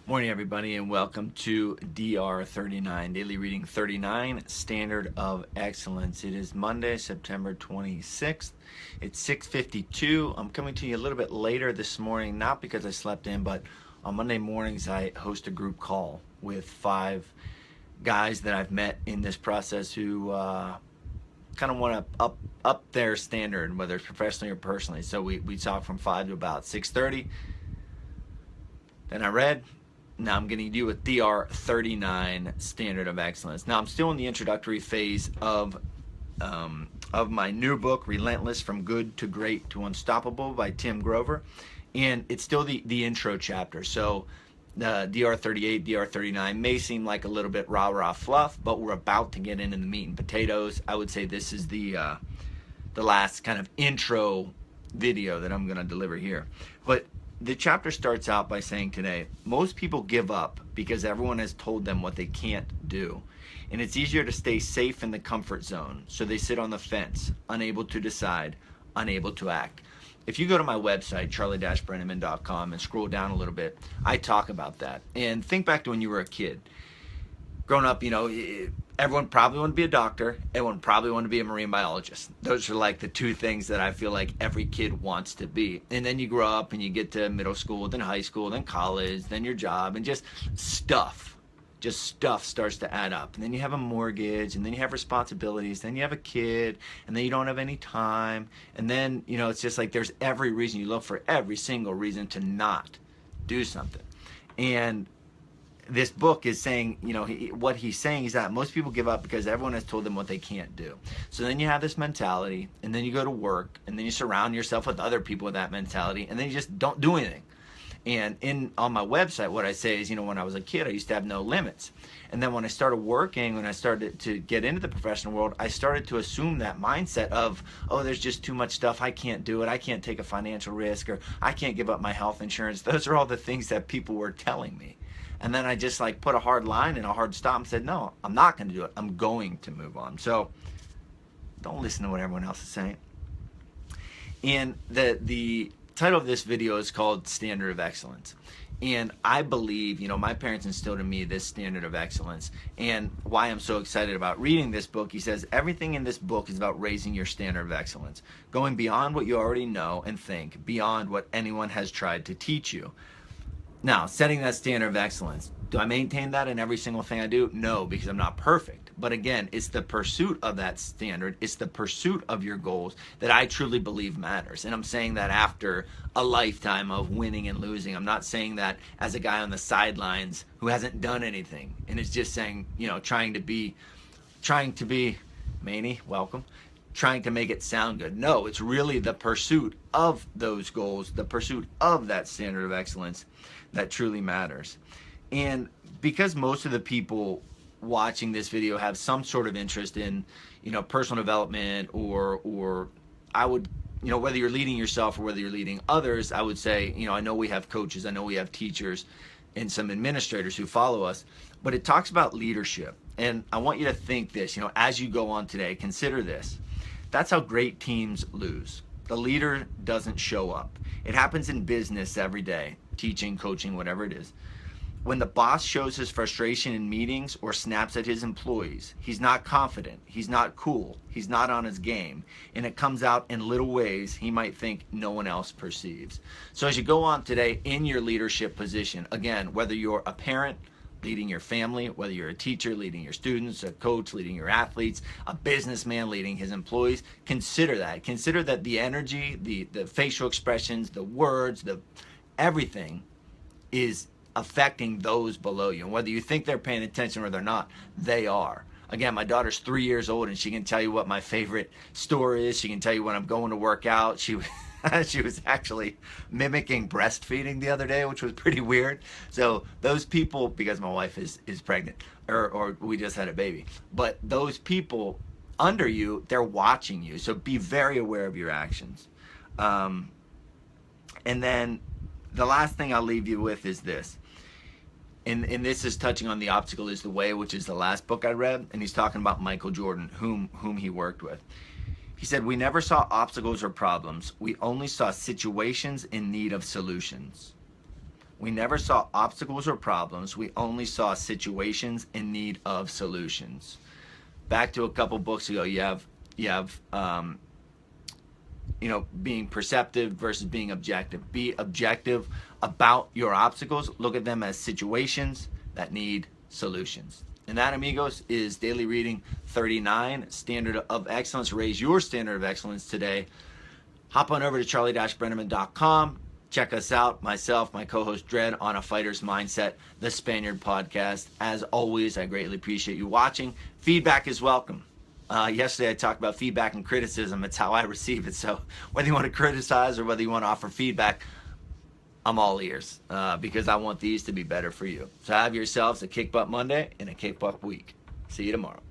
Morning, everybody, and welcome to DR39, Daily Reading 39, Standard of Excellence. It is Monday, September 26th. It's 6:52. I'm coming to you a little bit later this morning, not because I slept in, but on Monday mornings I host a group call with 5 guys that I've met in this process who kind of want to up their standard, whether it's professionally or personally. So we talk from 5 to about 6:30. Then I read. Now I'm getting to do with DR39 Standard of Excellence. Now I'm still in the introductory phase of my new book, Relentless: From Good to Great to Unstoppable by Tim Grover, and it's still the intro chapter. So DR38, DR39 may seem like a little bit rah-rah fluff, but we're about to get into the meat and potatoes. I would say this is the last kind of intro video that I'm going to deliver here. But the chapter starts out by saying today, most people give up because everyone has told them what they can't do. And it's easier to stay safe in the comfort zone, so they sit on the fence, unable to decide, unable to act. If you go to my website, charlie-brenneman.com, and scroll down a little bit, I talk about that. And think back to when you were a kid. Growing up, everyone probably wanted to be a doctor. Everyone probably wanted to be a marine biologist. Those are like the two things that I feel like every kid wants to be. And then you grow up and you get to middle school, then high school, then college, then your job, and just stuff starts to add up. And then you have a mortgage, and then you have responsibilities, then you have a kid, and then you don't have any time. And then, it's just like there's every reason, you look for every single reason to not do something. And this book is saying, what he's saying is that most people give up because everyone has told them what they can't do. So then you have this mentality, and then you go to work, and then you surround yourself with other people with that mentality, and then you just don't do anything. And on my website, what I say is, when I was a kid, I used to have no limits. And then when I started working, when I started to get into the professional world, I started to assume that mindset of, oh, there's just too much stuff, I can't do it, I can't take a financial risk, or I can't give up my health insurance. Those are all the things that people were telling me. And then I just put a hard line and a hard stop and said, no, I'm not going to do it. I'm going to move on. So don't listen to what everyone else is saying. And the title of this video is called Standard of Excellence. And I believe, my parents instilled in me this standard of excellence. And why I'm so excited about reading this book, he says, everything in this book is about raising your standard of excellence, going beyond what you already know and think, beyond what anyone has tried to teach you. Now, setting that standard of excellence, do I maintain that in every single thing I do? No, because I'm not perfect. But again, it's the pursuit of that standard, it's the pursuit of your goals that I truly believe matters. And I'm saying that after a lifetime of winning and losing. I'm not saying that as a guy on the sidelines who hasn't done anything and is just saying, trying to be, Manny, welcome, trying to make it sound good. No, it's really the pursuit of those goals, the pursuit of that standard of excellence that truly matters. And because most of the people watching this video have some sort of interest in, personal development or I would, whether you're leading yourself or whether you're leading others, I would say, I know we have coaches, I know we have teachers and some administrators who follow us, but it talks about leadership. And I want you to think this, as you go on today, consider this. That's how great teams lose. The leader doesn't show up. It happens in business every day, teaching, coaching, whatever it is. When the boss shows his frustration in meetings or snaps at his employees, he's not confident, he's not cool, he's not on his game, and it comes out in little ways he might think no one else perceives. So as you go on today in your leadership position, again, whether you're a parent, leading your family, whether you're a teacher, leading your students, a coach, leading your athletes, a businessman, leading his employees, consider that. Consider that the energy, the facial expressions, the words, everything is affecting those below you. And whether you think they're paying attention or they're not, they are. Again, my daughter's 3 years old and she can tell you what my favorite store is. She can tell you when I'm going to work out. She was actually mimicking breastfeeding the other day, which was pretty weird. So those people, because my wife is pregnant, or we just had a baby, but those people under you, they're watching you. So be very aware of your actions. And then the last thing I'll leave you with is this. And this is touching on The Obstacle is the Way, which is the last book I read. And he's talking about Michael Jordan, whom he worked with. He said, we never saw obstacles or problems. We only saw situations in need of solutions. We never saw obstacles or problems. We only saw situations in need of solutions. Back to a couple books ago, you have being perceptive versus being objective. Be objective about your obstacles. Look at them as situations that need solutions. And that, amigos, is Daily Reading 39, Standard of Excellence. Raise your standard of excellence today. Hop on over to charlie-brenneman.com. Check us out, myself, my co-host Dredd, on A Fighter's Mindset, the Spaniard podcast. As always, I greatly appreciate you watching. Feedback is welcome. Yesterday I talked about feedback and criticism. It's how I receive it. So whether you want to criticize or whether you want to offer feedback, I'm all ears, because I want these to be better for you. So have yourselves a Kick Butt Monday and a Kick Butt week. See you tomorrow.